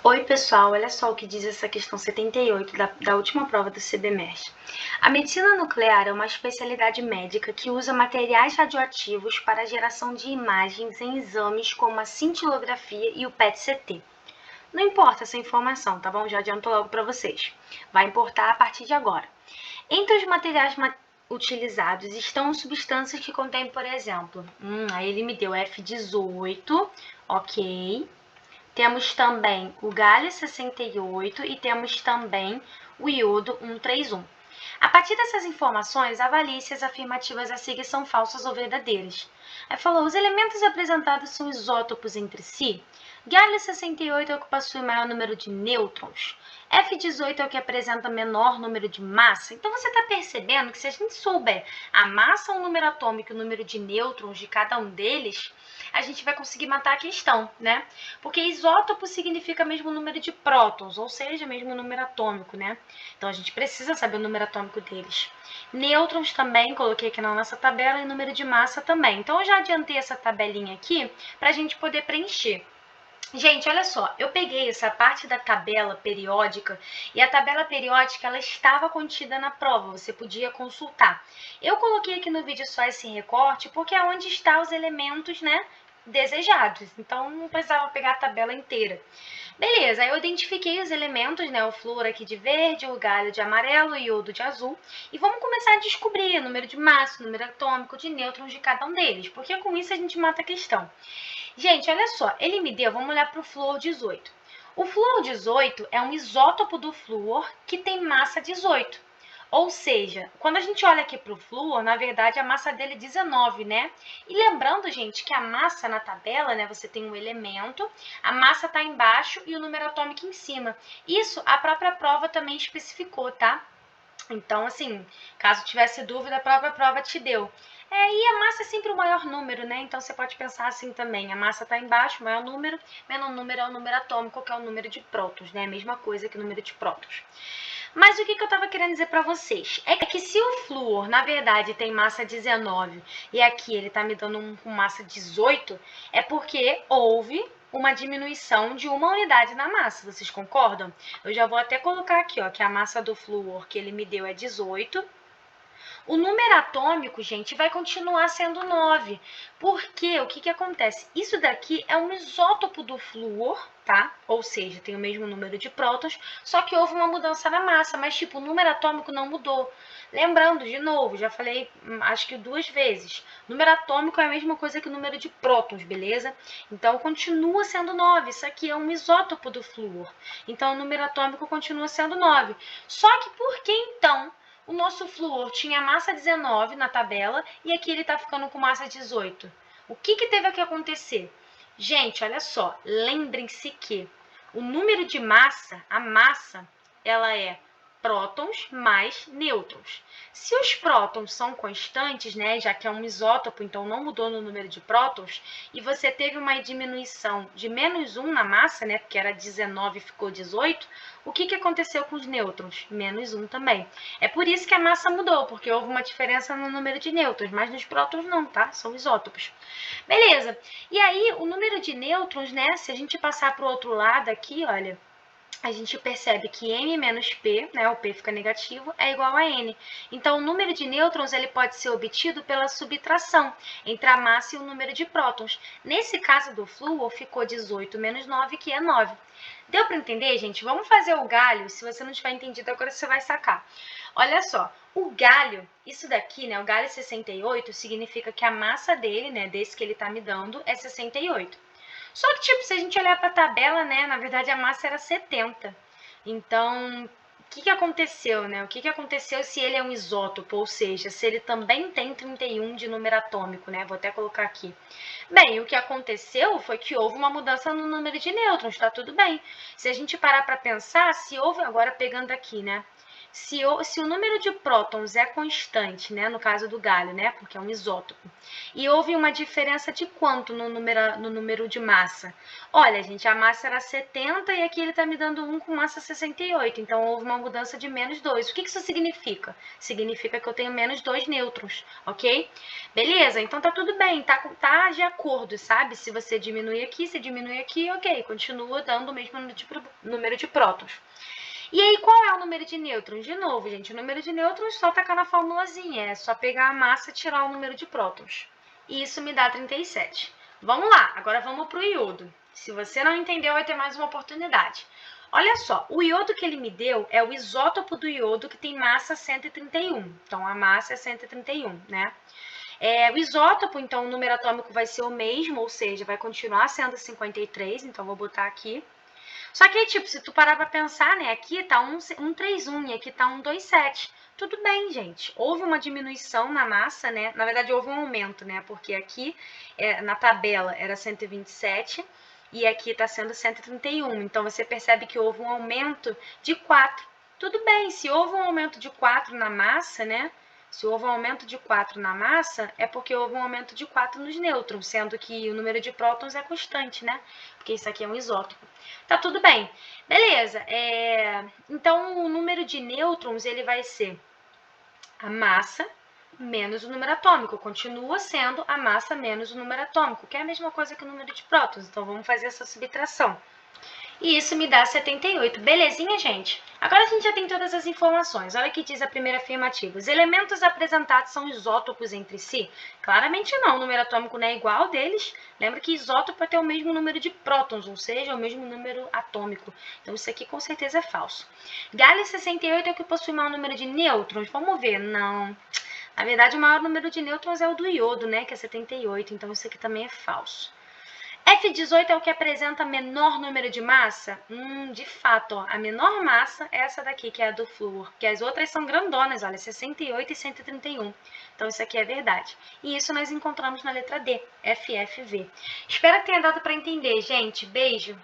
Oi, pessoal, olha só o que diz essa questão 78 da última prova do CBMERS. A medicina nuclear é uma especialidade médica que usa materiais radioativos para a geração de imagens em exames como a cintilografia e o PET-CT. Não importa essa informação, tá bom? Já adianto logo para vocês. Vai importar a partir de agora. Entre os materiais utilizados estão substâncias que contêm, por exemplo, aí ele me deu F18, ok. Temos também o galho 68 e temos também o iodo 131. A partir dessas informações, avalie se as afirmativas a seguir são falsas ou verdadeiras. Aí falou, os elementos apresentados são isótopos entre si? Galho 68 é o que possui maior número de nêutrons. F18 é o que apresenta menor número de massa. Então, você está percebendo que se a gente souber a massa, o número atômico e o número de nêutrons de cada um deles, a gente vai conseguir matar a questão, né? Porque isótopo significa mesmo número de prótons, ou seja, mesmo número atômico, né? Então, a gente precisa saber o número atômico deles. Nêutrons também, coloquei aqui na nossa tabela, e número de massa também. Então, eu já adiantei essa tabelinha aqui para a gente poder preencher. Gente, olha só, eu peguei essa parte da tabela periódica e a tabela periódica ela estava contida na prova, você podia consultar. Eu coloquei aqui no vídeo só esse recorte porque é onde estão os elementos, né, desejados. Então, não precisava pegar a tabela inteira. Beleza, aí eu identifiquei os elementos, né, o flúor aqui de verde, o galho de amarelo e o iodo de azul. E vamos começar a descobrir o número de massa, o número atômico, de nêutrons de cada um deles, porque com isso a gente mata a questão. Gente, olha só, ele me deu, vamos olhar para o flúor 18. O flúor 18 é um isótopo do flúor que tem massa 18. Ou seja, quando a gente olha aqui para o flúor, na verdade a massa dele é 19, né? E lembrando, gente, que a massa na tabela, né, você tem um elemento, a massa está embaixo e o número atômico em cima. Isso a própria prova também especificou, tá? Então, assim, caso tivesse dúvida, a própria prova te deu. E a massa é sempre o maior número, né? Então, você pode pensar assim também. A massa está embaixo, maior número, menor número é o número atômico, que é o número de prótons, né? A mesma coisa que o número de prótons. Mas o que eu estava querendo dizer para vocês? É que se o flúor, na verdade, tem massa 19 e aqui ele está me dando com massa 18, é porque houve uma diminuição de uma unidade na massa. Vocês concordam? Eu já vou até colocar aqui, ó, que a massa do flúor que ele me deu é 18. O número atômico, gente, vai continuar sendo 9. Porque o que acontece? Isso daqui é um isótopo do flúor, tá? Ou seja, tem o mesmo número de prótons, só que houve uma mudança na massa, mas tipo, o número atômico não mudou. Lembrando, de novo, já falei acho que 2 vezes, número atômico é a mesma coisa que o número de prótons, beleza? Então, continua sendo 9, isso aqui é um isótopo do flúor. Então, o número atômico continua sendo 9. Só que por que então o nosso flúor tinha massa 19 na tabela e aqui ele está ficando com massa 18. O que teve que acontecer? Gente, olha só, lembrem-se que o número de massa, a massa, ela é prótons mais nêutrons. Se os prótons são constantes, né, já que é um isótopo, então não mudou no número de prótons, e você teve uma diminuição de menos 1 na massa, né, porque era 19 e ficou 18, o que aconteceu com os nêutrons? Menos 1 também. É por isso que a massa mudou, porque houve uma diferença no número de nêutrons, mas nos prótons não, tá? São isótopos. Beleza. E aí, o número de nêutrons, né, se a gente passar para o outro lado aqui, olha, a gente percebe que M menos P, né, o P fica negativo, é igual a N. Então, o número de nêutrons ele pode ser obtido pela subtração entre a massa e o número de prótons. Nesse caso do flúor, ficou 18 menos 9, que é 9. Deu para entender, gente? Vamos fazer o galho. Se você não tiver entendido, agora você vai sacar. Olha só, o galho, isso daqui, né, o galho 68, significa que a massa dele, né, desse que ele está me dando, é 68. Só que, tipo, se a gente olhar para a tabela, né, na verdade a massa era 70. Então, o que aconteceu, né? O que aconteceu se ele é um isótopo, ou seja, se ele também tem 31 de número atômico, né? Vou até colocar aqui. Bem, o que aconteceu foi que houve uma mudança no número de nêutrons, tá tudo bem. Se a gente parar para pensar, se houve, agora pegando aqui, né? se o número de prótons é constante, né, no caso do galho, né, porque é um isótopo, e houve uma diferença de quanto no número de massa? Olha, gente, a massa era 70 e aqui ele está me dando 1 com massa 68, então houve uma mudança de menos 2. O que isso significa? Significa que eu tenho menos 2 nêutrons, ok? Beleza, então tá tudo bem, tá de acordo, sabe? Se você diminui aqui, ok, continua dando o mesmo número de prótons. E aí, qual é o número de nêutrons? De novo, gente, o número de nêutrons só tacar na formulazinha, é só pegar a massa e tirar o número de prótons. E isso me dá 37. Vamos lá, agora vamos para o iodo. Se você não entendeu, vai ter mais uma oportunidade. Olha só, o iodo que ele me deu é o isótopo do iodo que tem massa 131. Então, a massa é 131, né? O isótopo, então, o número atômico vai ser o mesmo, ou seja, vai continuar sendo 53, então vou botar aqui. Só que, tipo, se tu parar pra pensar, né, aqui tá 131 e aqui tá 127. Tudo bem, gente. Houve uma diminuição na massa, né? Na verdade, houve um aumento, né? Porque aqui, na tabela, era 127 e aqui tá sendo 131. Então, você percebe que houve um aumento de 4. Tudo bem, se houve um aumento de 4 na massa, né? Se houve um aumento de 4 na massa, é porque houve um aumento de 4 nos nêutrons, sendo que o número de prótons é constante, né? Porque isso aqui é um isótopo. Tá tudo bem. Beleza. Então, o número de nêutrons, ele vai ser a massa menos o número atômico. Continua sendo a massa menos o número atômico, que é a mesma coisa que o número de prótons. Então, vamos fazer essa subtração. E isso me dá 78. Belezinha, gente? Agora a gente já tem todas as informações. Olha o que diz a primeira afirmativa. Os elementos apresentados são isótopos entre si? Claramente não. O número atômico não é igual ao deles. Lembra que isótopo é ter o mesmo número de prótons, ou seja, o mesmo número atômico. Então, isso aqui com certeza é falso. Galho 68 é o que possui maior número de nêutrons? Vamos ver. Não. Na verdade, o maior número de nêutrons é o do iodo, né? Que é 78. Então, isso aqui também é falso. F18 é o que apresenta menor número de massa? De fato, ó, a menor massa é essa daqui, que é a do flúor, porque as outras são grandonas, olha, 68 e 131. Então, isso aqui é verdade. E isso nós encontramos na letra D, FFV. Espero que tenha dado para entender, gente. Beijo!